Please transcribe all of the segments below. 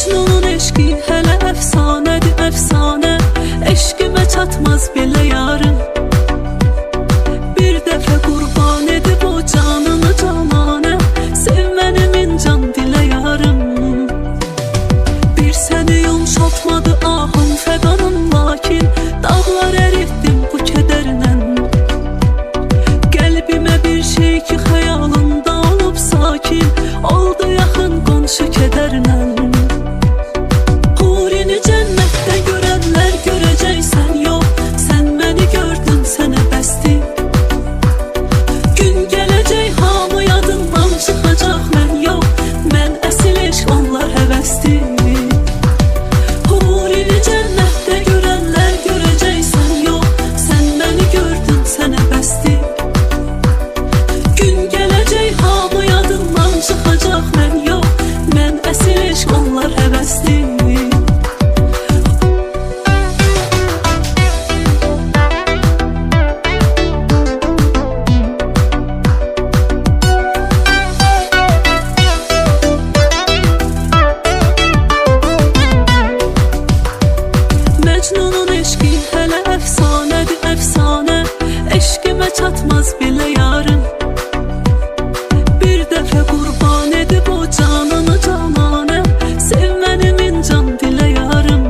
Mecnunun eşki hələ əfsanədir, əfsanə. Eşqimə çatmaz belə yarın. Bir dəfə qurban edib o canını cananə. Sevməni min can dilə yarım. Bir səni yumşaltmadı ahım fəqanım, lakin dağlar əritdim bu kədərlə. Qəlbimə bir şey ki xəyalımda olub sakin, oldu yaxın qonşu kədərlə. Hurini cənnətdə görənlər görəcəksən, yox, sən məni gördün, sənə bəsdir. Gün gələcək hamı yadından çıxacaq, mən yox, mən əsil eşq, onlar həvəsdir. Hurini cənnətdə görənlər görəcəksən, yox, sən məni gördün, sənə bəsdir. Gün gələcək hamı yadından çıxacaq, mən yox, mən əsil eşq, onlar həvəsdir. Mecnunun eşqi hələ əfsanədir, əfsanə. Eşqimə çatmaz belə yarın. Bir dəfə qurban edib o canını cananə. Sevməni min can dilə yarım.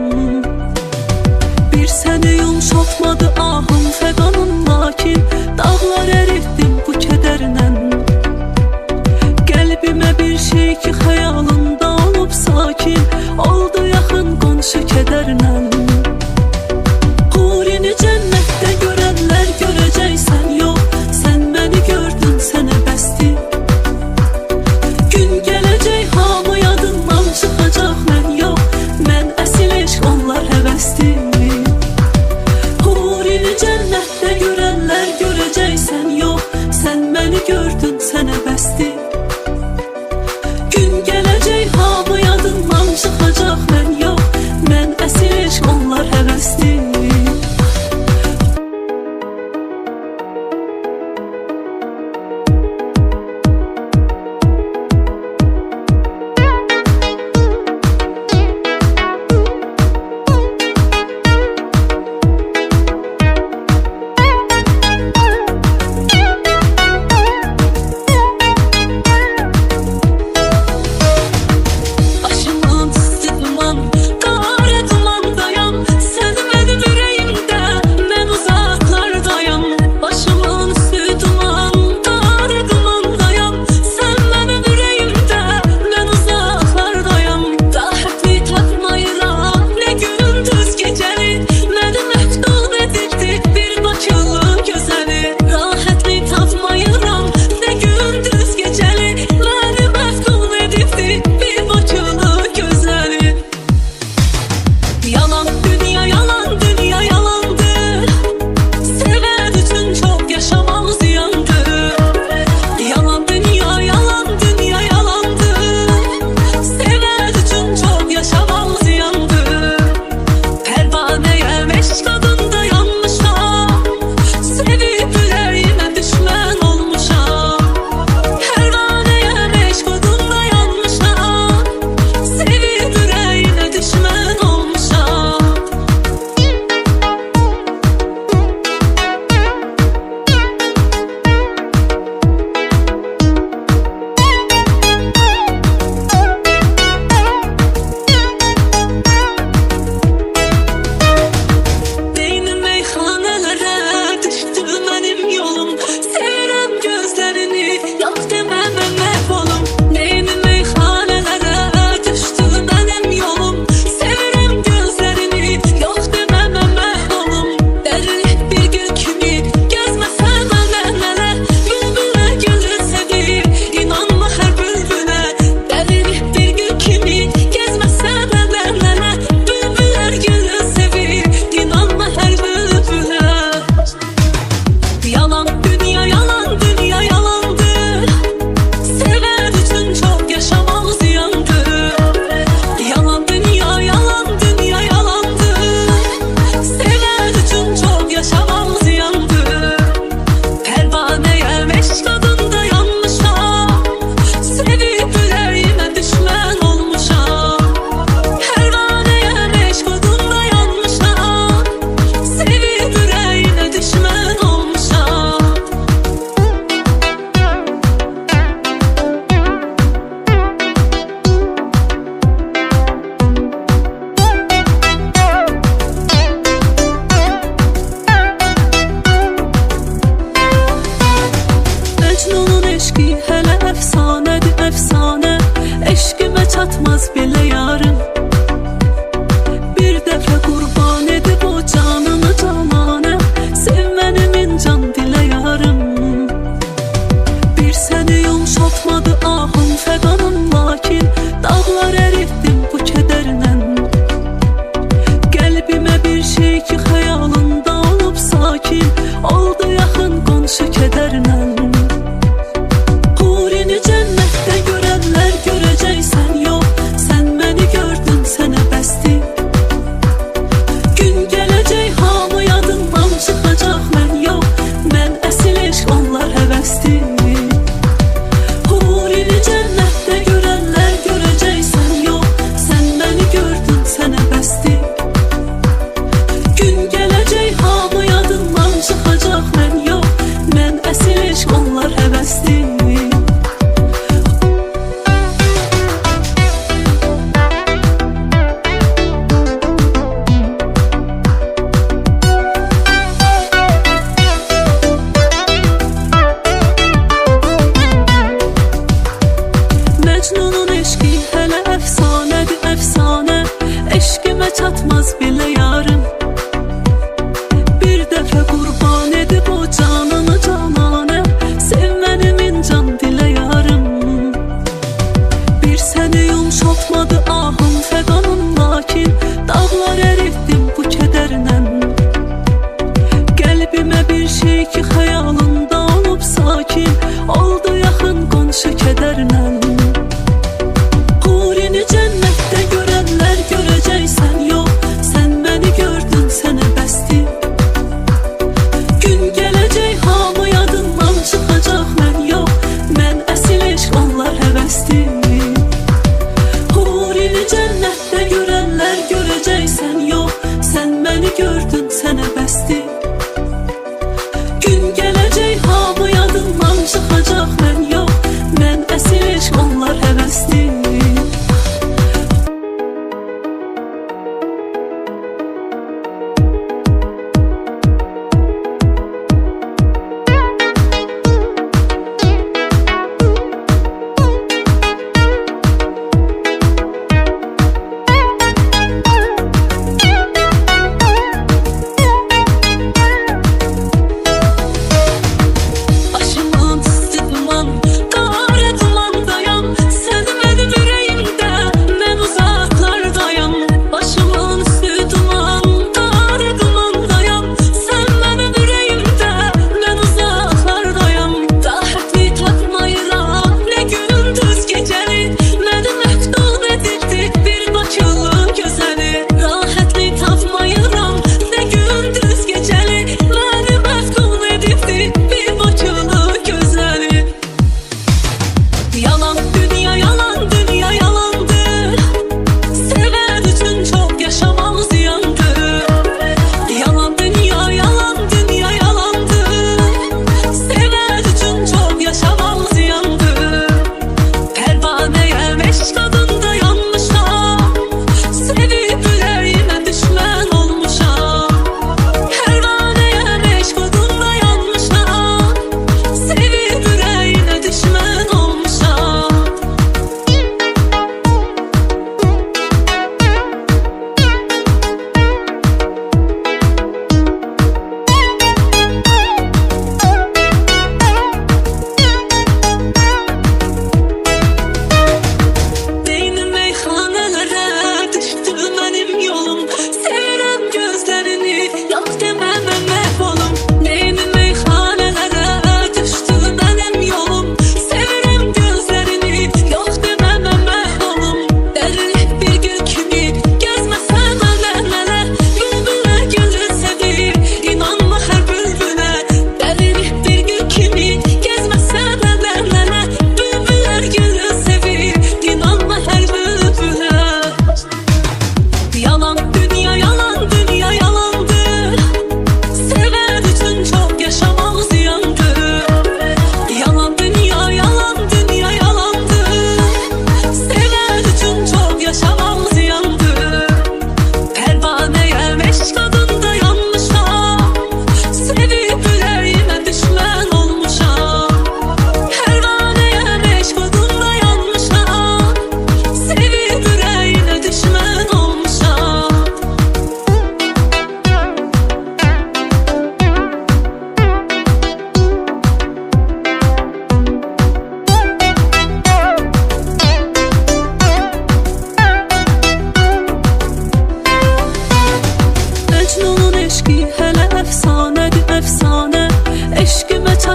Bir səni yumşaltmadı ahım fəqanım, lakin dağlar əritdim bu kədərlə. Qəlbimə bir şey ki xəyalımda olub sakin, oldu yaxın qonşu kədərlə. Hurini cənnətdə görənlər görəcəksən, yox, sən məni gördün, sənə bəsdir. Gün gələcək hamı yadından çıxacaq, mən yox, mən əsil eşq, onlar həvəsdir. Hurini cənnətdə görənlər görəcəksən, yox, sən məni gördün, sənə bəsdir. Gün gələcək hamı yadından çıxacaq, mən yox, mən əsil eşq,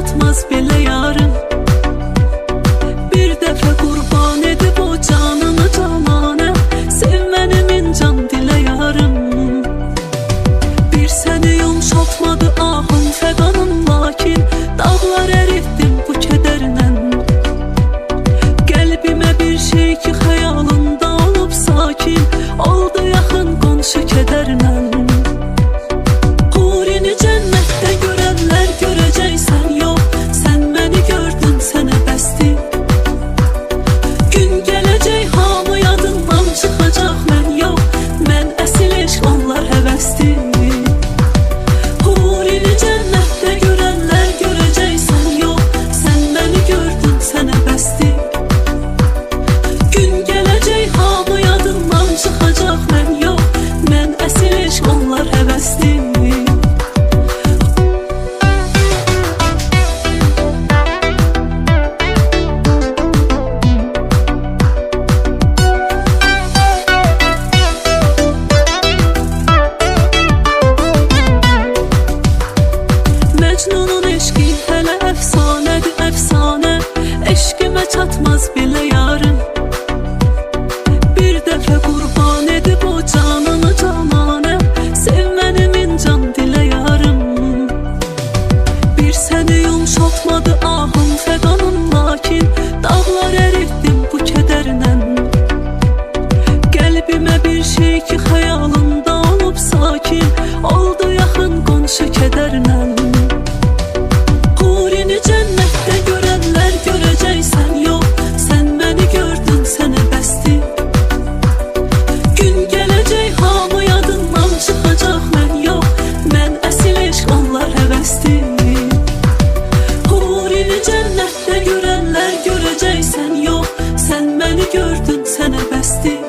çatmaz belə yarım. Bir dəfə qurban edib o canını cananə, sev məni min can dilə yarım. Bir səni yumşaltmadı ahım fəqanım, lakin dağlar əritdim bu kədərlə. Qəlbimə bir şey ki xəyalımda olub sakin, oldu yaxın qonşu kədərlə. Hurini cənnətdə görənlər görəcəksən, yox, sən məni gördün, sənə bəsdir. Gün gələcək hamı yadından çıxacaq, mən yox, mən əsil eşq, onlar həvəsdir. Hurini cənnətdə görənlər görəcəksən, yox, sən məni gördün, sənə bəsdir. Gün gələcək hamı yadından çıxacaq, mən yox, mən əsil eşq, onlar həvəsdir. Məcnunun eşqi hələ əfsanədir, əfsanə, eşqimə çatmaz belə yarım. Bir dəfə qurban edib o canını cananə, sev məni min can dilə yarım. Bir səni yumşaltmadı ahım fəqanım, lakin dağlar əritdim bu kədərlə. Qəlbimə bir şey ki xəyalımda olub sakin, oldu yaxın qonşu kədərlə. Hurini cənnətdə görənlər görəcəksən, yox, sən məni gördün, sənə bəsdir. Gün gələcək hamı yadından çıxacaq, mən yox, mən əsil eşq, onlar həvəsdir. Hurini cənnətdə görənlər görəcəksən, yox, sən məni gördün, sənə bəsdir.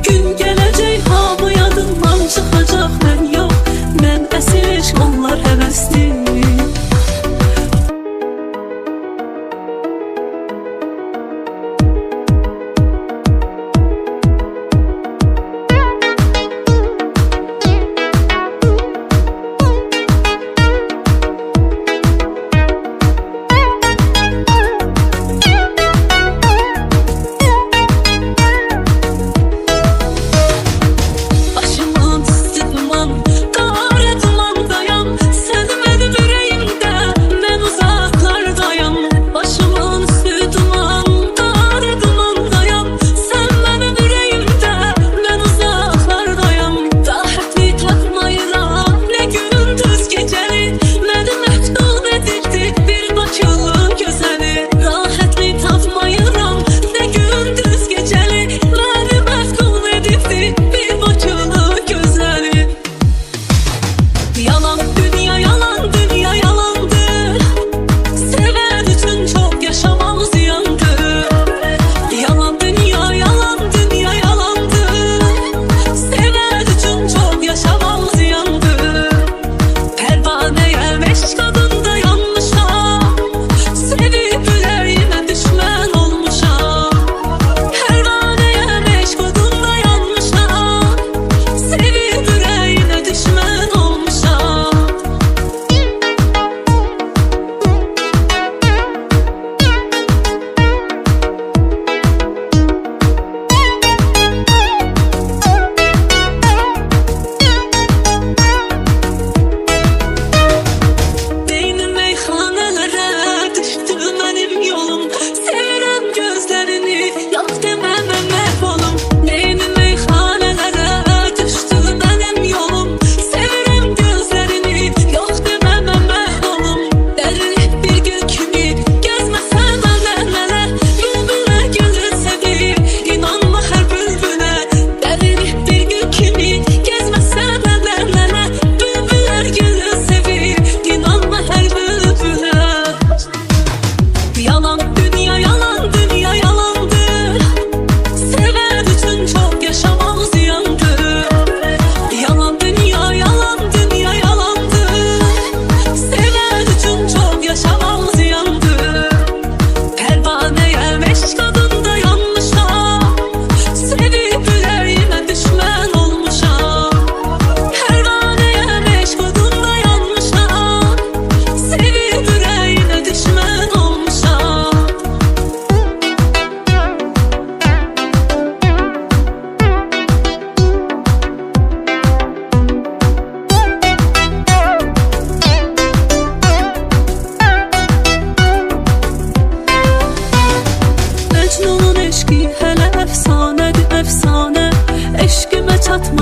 Gün gələcək hamı yadından çıxacaq, mən yox, mən əsil eşq, onlar həvəsdir. Başımın üstü duman, qara dumandayam, sən məni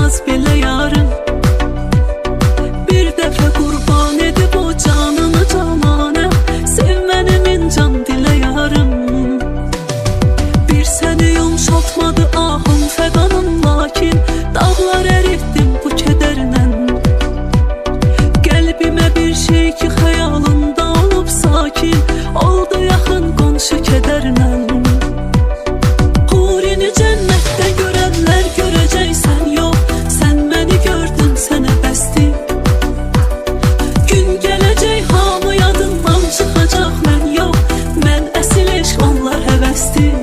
çatmaz belə yarın. Bir dəfə qurban edib o canını cananə, sev məni min can dilə yarım. Bir səni yumşaltmadı ahım fəqanım, lakin dağlar əritdim bu kədərlə. Qəlbimə bir şey ki xəyalında olub sakin, oldu yaxın qonşu kədərlə. Hurini cənnətdə görənlər görəcəksən, yox, sən məni gördün, sənə bəsdir. Gün gələcək hamı yadından çıxacaq, mən yox, mən əsil eşq, onlar həvəsdir.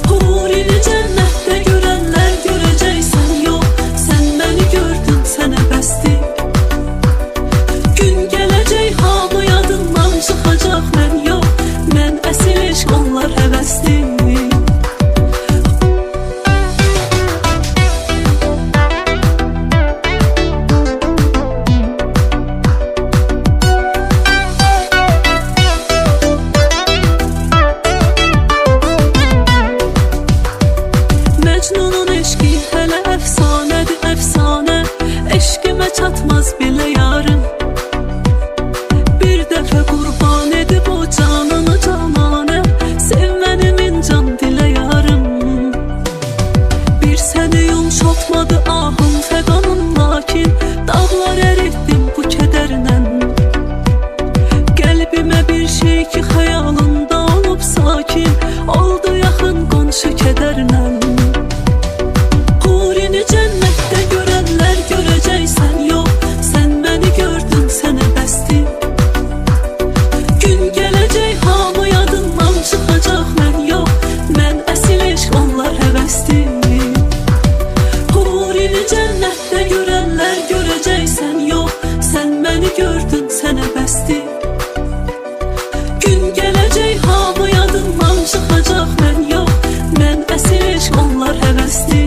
Hurini cənnətdə görənlər görəcəksən, yox, sən məni gördün, sənə bəsdir. Gün gələcək hamı yadından çıxacaq, mən yox, mən əsil eşq, onlar həvəsdir. Məcnunun eşqi hələ əfsanədir, əfsanə, eşqimə çatmaz belə yarın. Bir dəfə qurban edib o canını cananə, sev məni min can dilə yarım. Bir səni yumşaltmadı ahım fəqanım, lakin dağlar əritdim bu kədərlə. Qəlbimə bir şey ki xəyalında olub sakin, oldu yaxın qonşu kədərlə. Hurini cənnətdə görənlər görəcəksən, yox, sən məni gördün, sənə bəsdir. Gün gələcək hamı yadından çıxacaq, mən yox, mən əsil eşq, onlar həvəsdir. Hurini cənnətdə görənlər görəcəksən, yox, sən məni gördün, sənə bəsdir. Gün gələcək hamı yadından çıxacaq, mən yox, mən əsil eşq, onlar həvəsdir.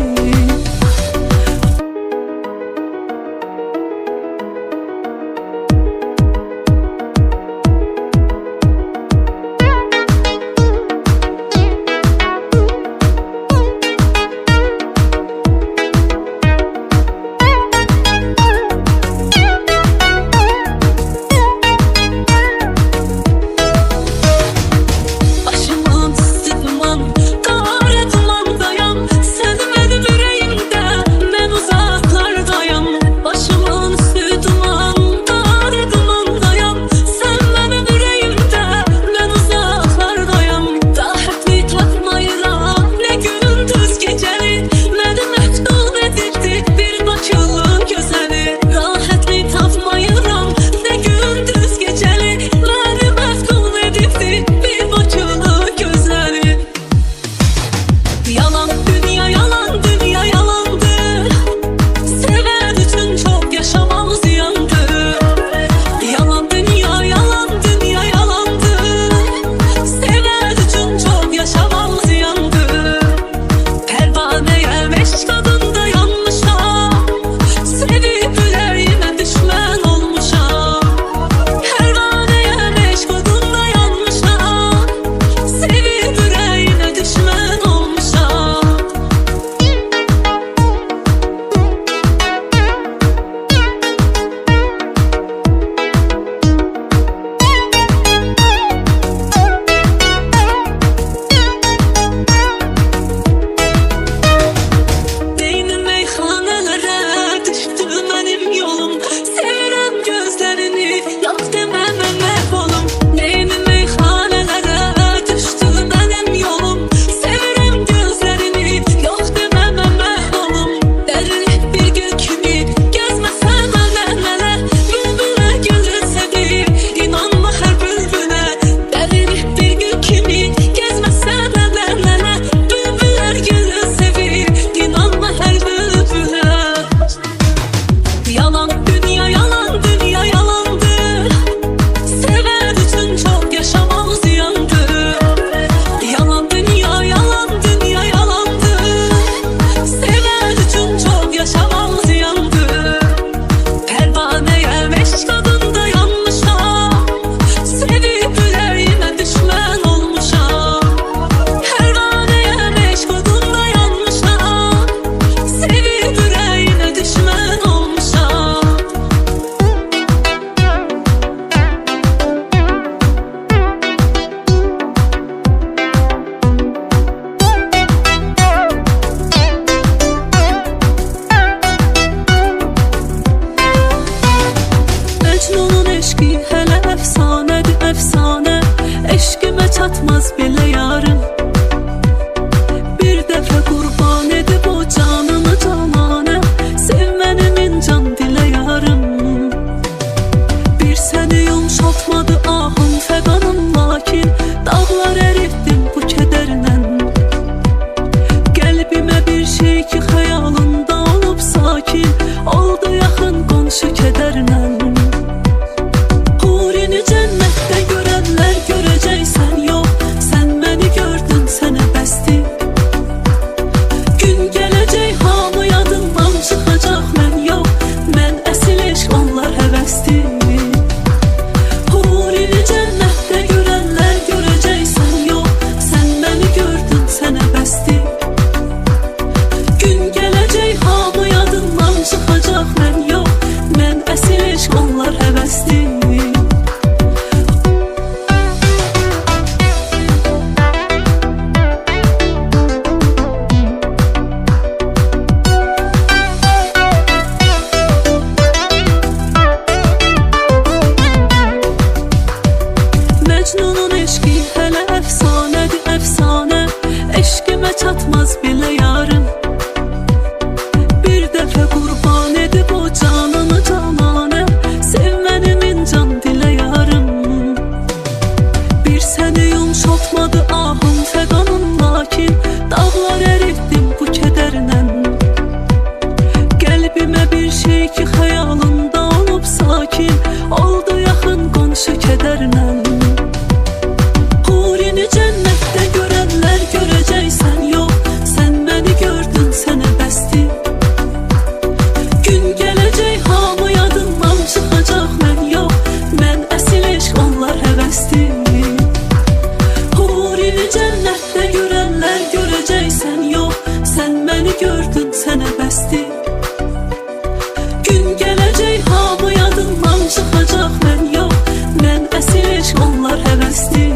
həvəsli. Məcnunun eşqi hələ əfsanədir, əfsanə. Eşqimə çatmaz belə yarım. Bir dəfə qurban edib o canını cananə. Sev məni min can dilə yarım. Bir səni yumşaltmadı ahım fəqanın, lakin dağlar əritdim bu kədərlə. Qəlbimə bir şey ki xəyalında olub sakin, oldu yaxın qonşu kədərlə. Hurini cənnətdə görənlər görəcəksən, yox, sən məni gördün, sənə bəsdir. Gün gələcək hamı yadından çıxacaq, mən yox, mən əsil eşq, onlar həvəsdir. Hurini cənnətdə görənlər görəcəksən, yox, sən məni gördün, sənə bəsdir. Gün gələcək hamı yadından çıxacaq, mən yox, mən əsil eşq, onlar həvəsdir.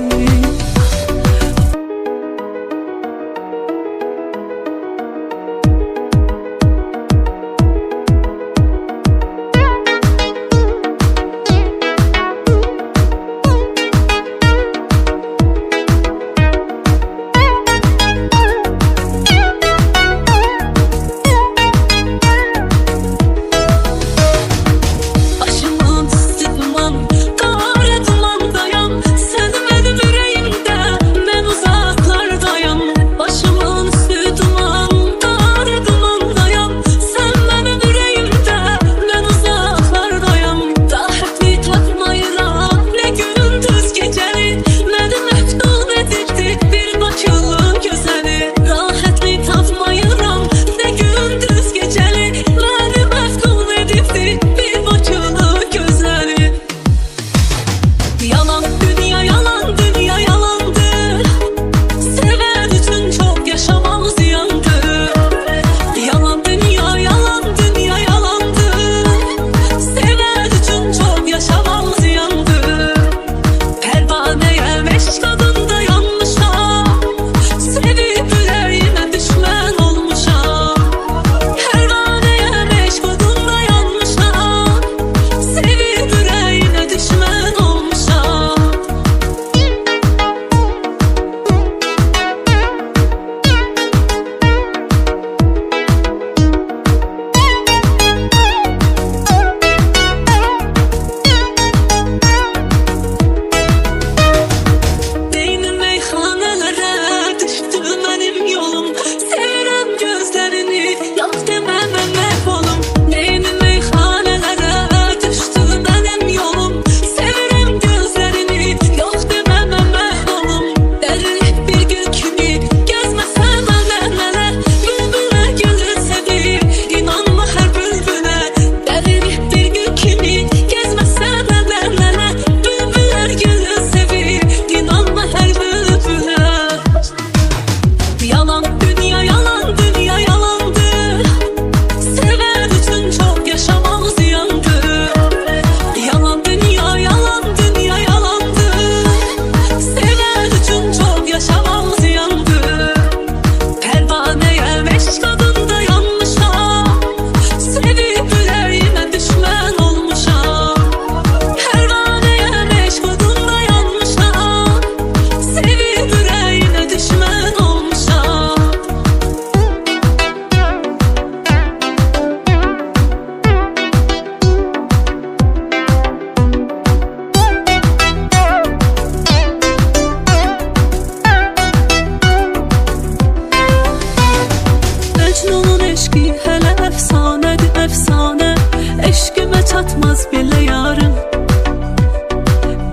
çatmaz belə yarın.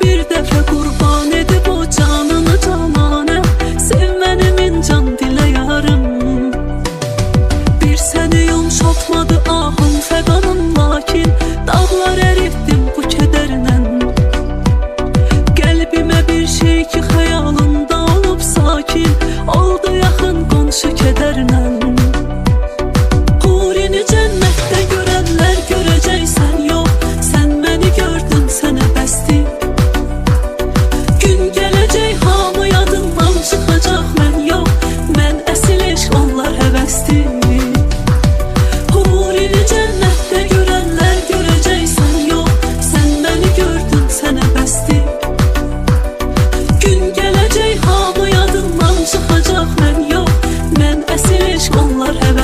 Bir dəfə qurban edib o canını cananə, sev məni min can dilə yarım. Bir səni yumşaltmadı ahım fəqanın, lakin dağlar əritdim bu kədərlə. Qəlbimə bir şey ki xəyalında olub sakin, oldu yaxın qonşu kədərlə. Hurini cənnətdə görənlər görəcəksən, yox, sən məni gördün,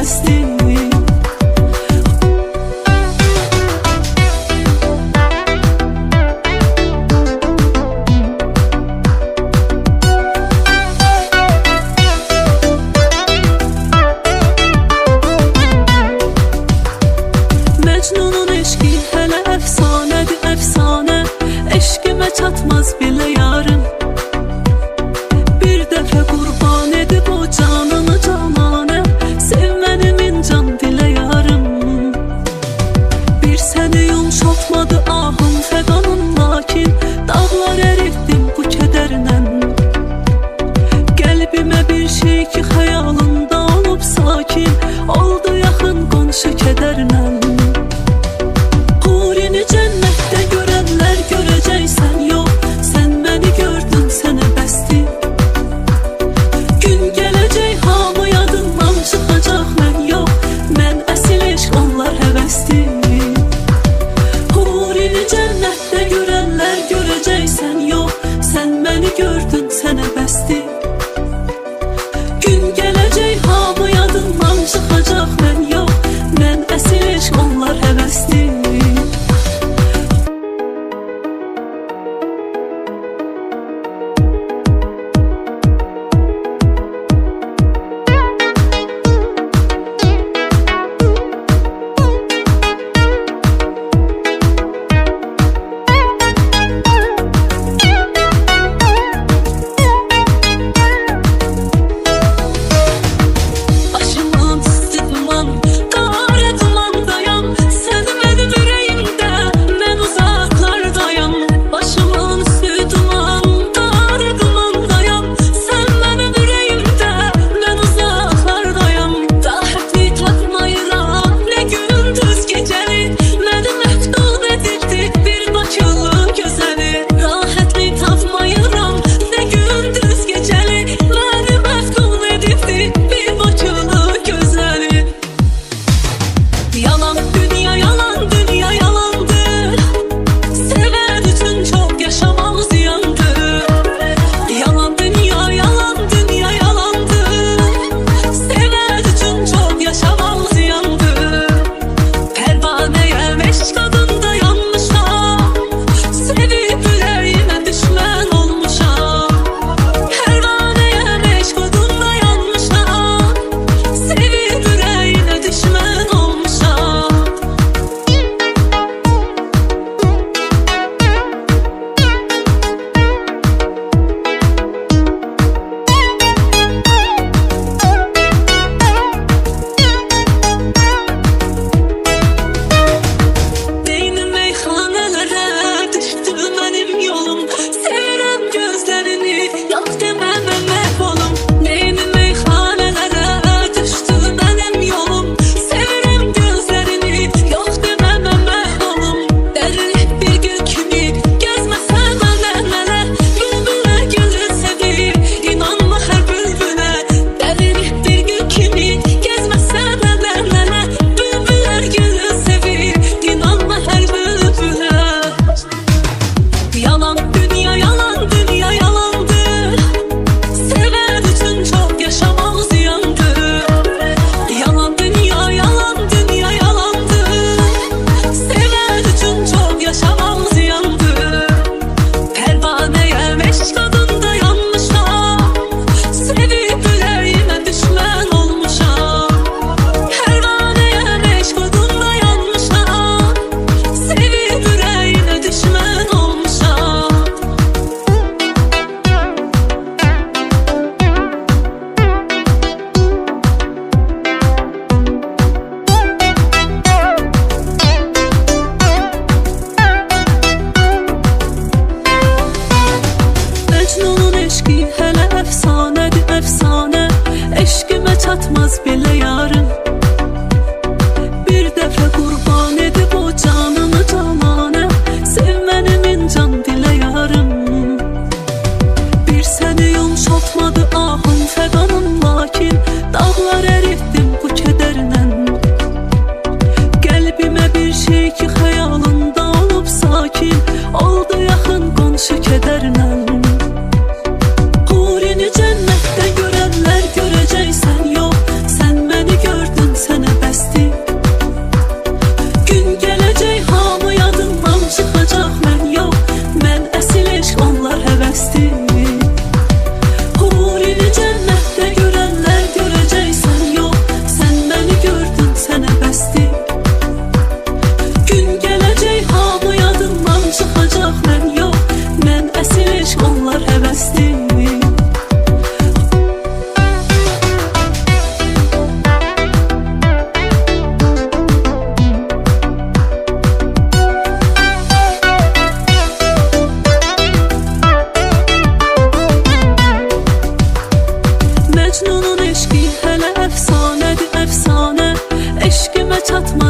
bəsdir. Məcnunun eşqi hələ əfsanədir, əfsanə. Eşqimə çatmaz belə yarım. Bir dəfə qurban edib o canını cananə. Sev məni min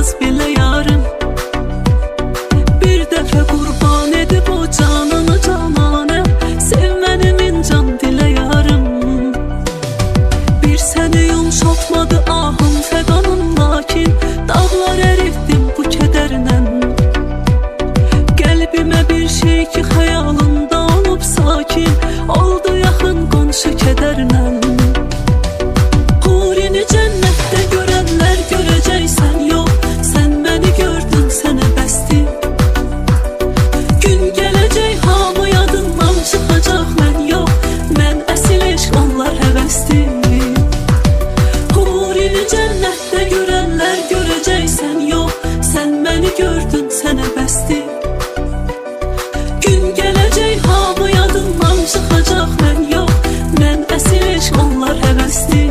çatmaz belə yarım. Bir dəfə qurban edib o canını cananə, sev məni min can dilə yarım. Bir səni yumşaltmadı ahım fəqanım, lakin dağlar əritdim bu kədərlə. Qəlbimə bir şey ki xəyalımda olub sakin, oldu yaxın qonşu kədərlə. Hurini cənnətdə görənlər görəcəksən, yox, sən məni gördün, sənə bəsdir. Gün gələcək hamı yadından çıxacaq, mən yox, mən əsil eşq, onlar həvəsdir. Hurini cənnətdə görənlər görəcəksən, yox, sən məni gördün, sənə bəsdir. Gün gələcək hamı yadından çıxacaq, mən yox, mən əsil eşq, onlar həvəsdir.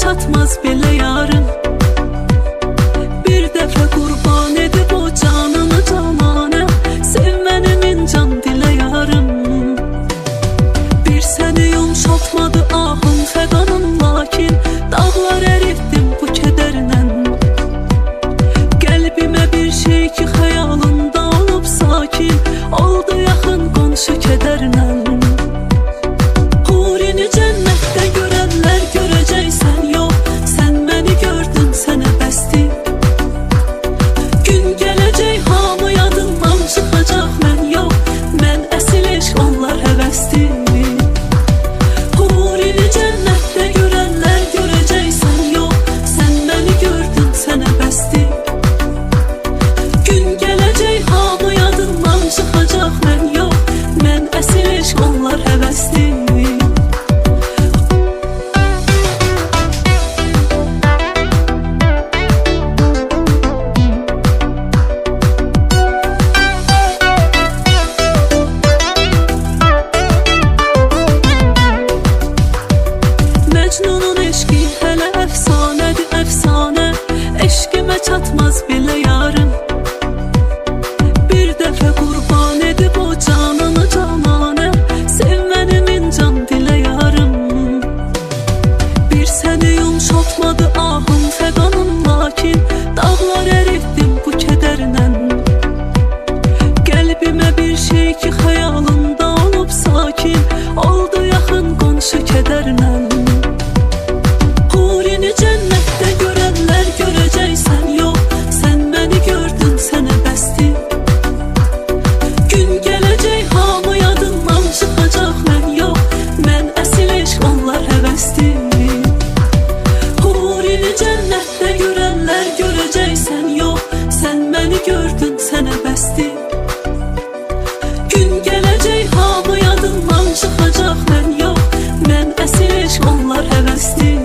Çatmaz belə yarım. Bir dəfə qurban edib o canını cananə, sev məni min can dilə yarım. Bir səni yumşaltmadı ahım fəqanım, lakin dağlar əritdim bu kədərlə. Qəlbimə bir şey ki xəyalımda olub sakin, oldu yaxın qonşu kədərlə. Hurini cənnətdə görənlər görəcəksən, yox, sən məni gördün, sənə bəsdir. Gün gələcək hamı yadından çıxacaq, mən yox, mən əsil eşq, onlar həvəsdir. Hurini cənnətdə görənlər görəcəksən, yox, sən məni gördün, sənə bəsdir. Gün gələcək hamı yadından çıxacaq, mən yox, mən əsil Gün gələcək hamı yadından çıxacaq, mən yox. Mən əsl eşq, onlar həvəsdir.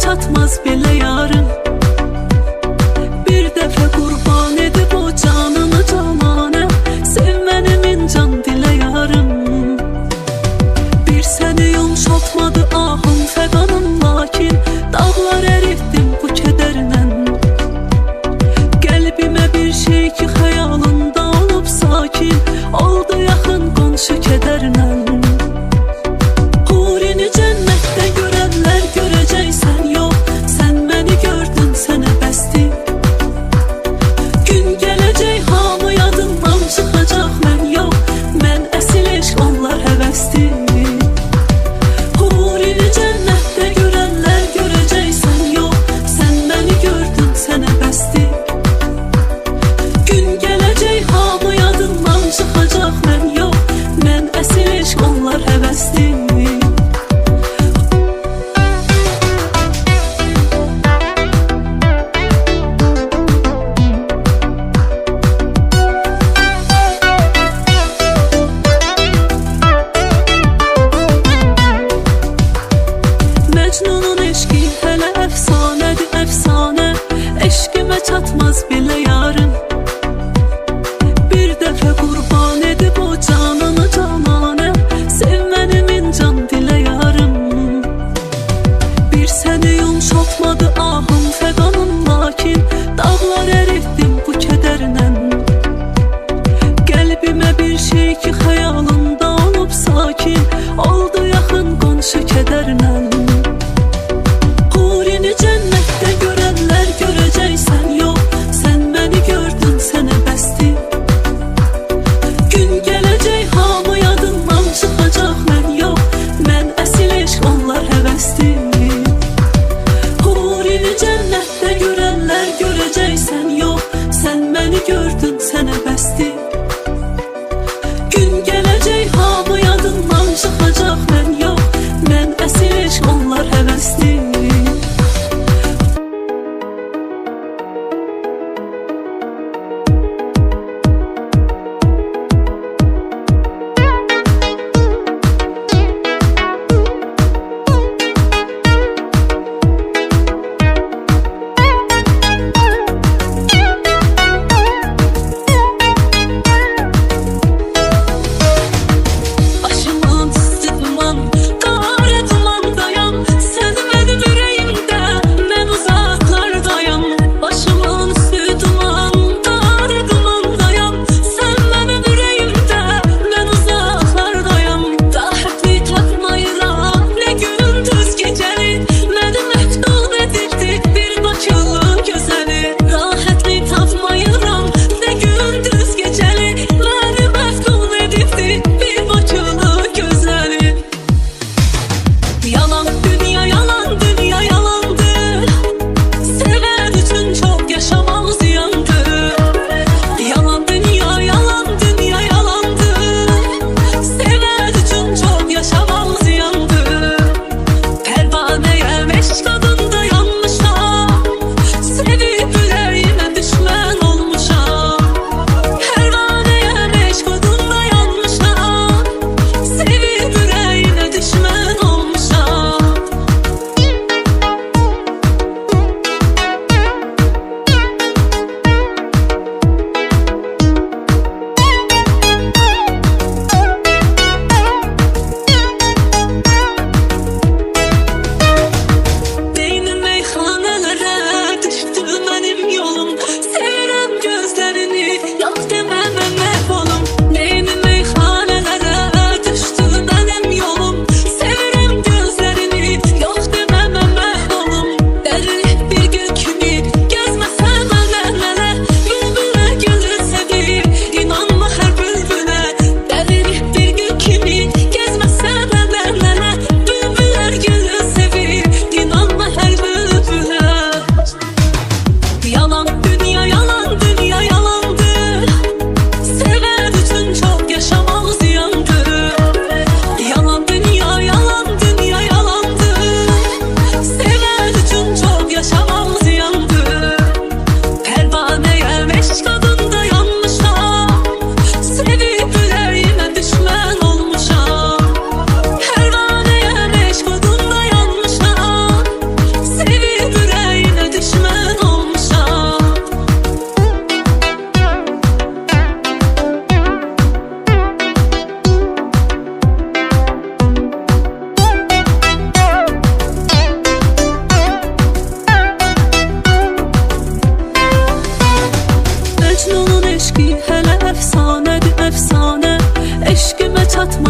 çatmaz belə yarın. Bir dəfə qurban edib o canını cananə, sev mənim incan dilə yarım. Bir səni yumşaltmadı ahım fəqanım, lakin dağlar əritdim bu kədərlə. Qəlbimə bir şey ki xəyalında olub sakin, oldu yaxın qonşu kədərlə. Hurini cənnətdə görənlər görəcəksən, yox, sən məni gördün, sənə bəsdir. Gün gələcək hamı yadından çıxacaq, mən yox, mən əsl eşq, onlar həvəsdir. Hurini cənnətdə görənlər görəcəksən, yox, sən məni gördün, sənə bəsdir. Gün gələcək hamı yadından çıxacaq, mən yox, mən əsl eşq, onlar həvəsdir. Məcnunun eşqi hələ əfsanədir, əfsanə, eşqimə çatmaz belə yarın. Bir dəfə qurban edib o canını cananə, sev mənim incan dilə yarım. Bir səni yumşaltmadı ahım fəqanım, lakin dağlar əritdim bu kədərlə. Qəlbimə bir şey ki xəyalında olub sakin, oldu yaxın qonşu kədərlə.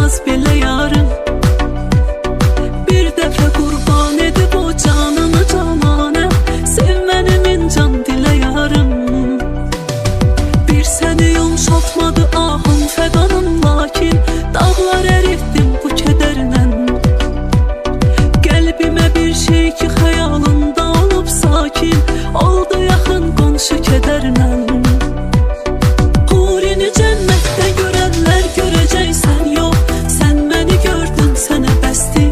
çatmaz belə yarım. Bir dəfə qurban edib o canını cananə, sev məni min can dilə yarım. Bir səni yumşaltmadı ahım fəqanım, lakin dağlar əritdim bu kədərlə. Qəlbimə bir şey ki xəyalımda olub sakin, oldu yaxın qonşu kədərlə. Hurini cənnətdə görənlər görəcəksən, yox, sən məni gördün, sənə bəsdir.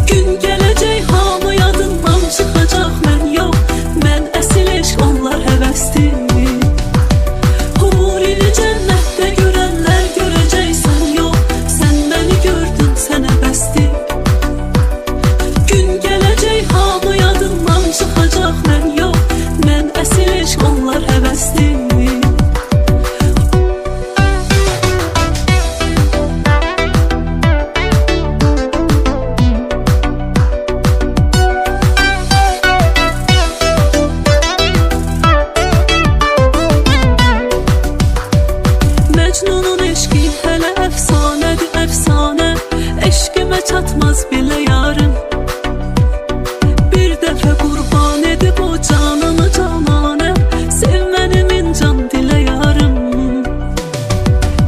Gün gələcək hamı yadından çıxacaq, mən yox, mən əsil eşq, onlar həvəsdir. Hurini cənnətdə görənlər görəcəksən, yox, sən məni gördün, sənə bəsdir. Gün gələcək hamı yadından çıxacaq, mən yox, mən əsil eşq, onlar həvəsdir. Məcnunun eşqi hələ əfsanədir, əfsanə, eşqimə çatmaz belə yarım. Bir dəfə qurban edib o canını cananə, sev məni min can dilə yarım.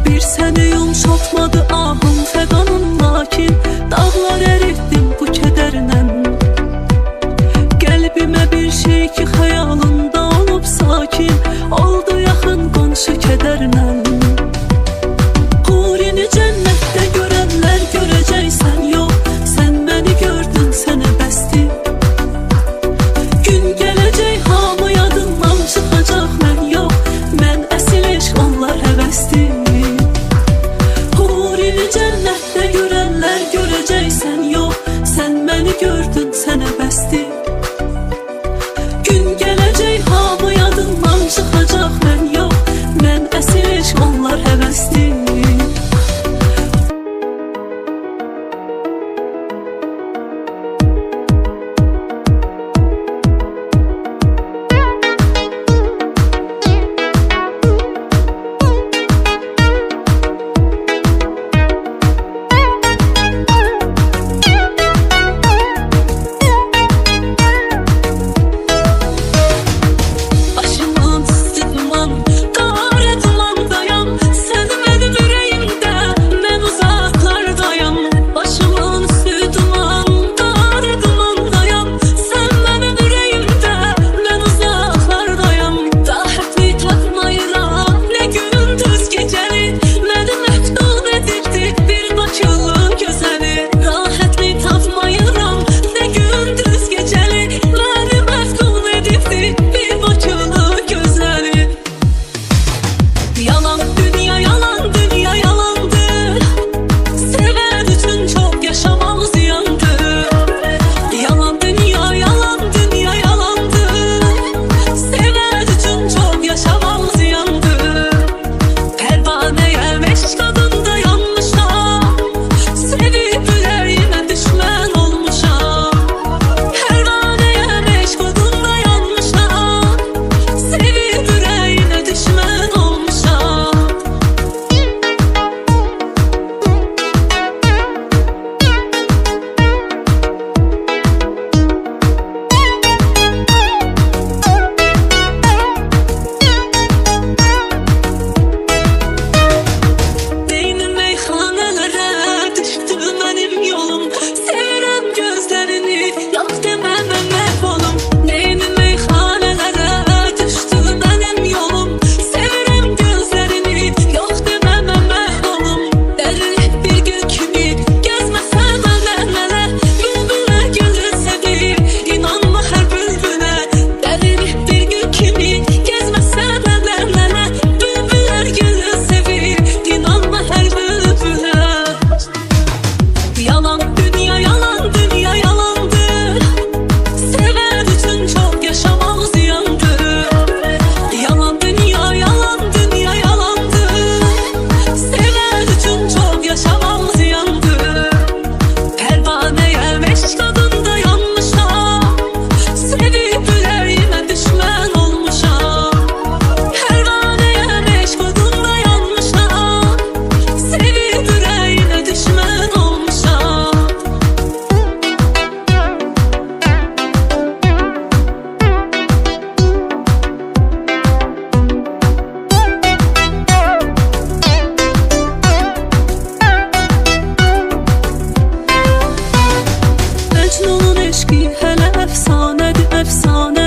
Bir səni yumşaltmadı ahım fəqanım, lakin dağlar əritdim bu kədərlə. Qəlbimə bir şey ki xəyalımda olub sakin, oldu yaxın qonşu kədərlə. Hurini cənnətdə görənlər görəcəksən, yox, sən məni eşqi hələ əfsanədir, əfsanə.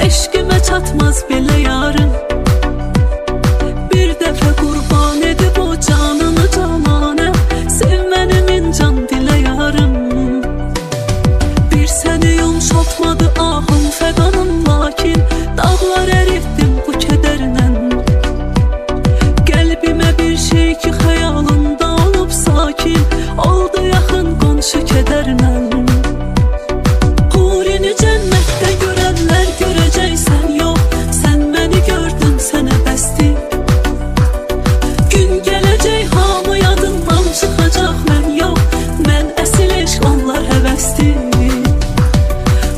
Eşqimə çatmaz belə yarın. Bir dəfə qurban edib o canını cananə, sev məni min can dilə yarım. Bir səni yumşaltmadı ahım fəqanım, lakin dağlar əritdim bu kədərlə. Qəlbimə bir şey ki xəyalımda olub sakin, oldu yaxın qonşu kədərlə. Hurini cənnətdə görənlər görəcəksən, yox, sən məni gördün, sənə bəsdir. Gün gələcək hamı yadından çıxacaq, mən yox, mən əsil eşq, onlar həvəsdir.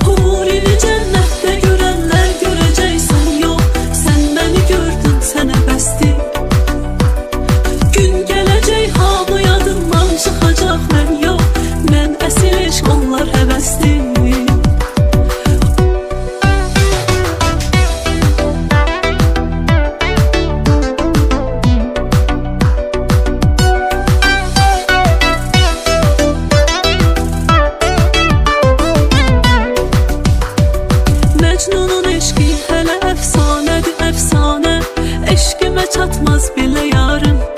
Hurini cənnətdə görənlər görəcəksən, yox, sən məni gördün, sənə bəsdir. Gün gələcək hamı yadından çıxacaq, mən yox, mən əsil eşq, onlar həvəsdir. Məcnunun eşqi hələ əfsanədir, əfsanə. Eşqimə çatmaz belə yarın.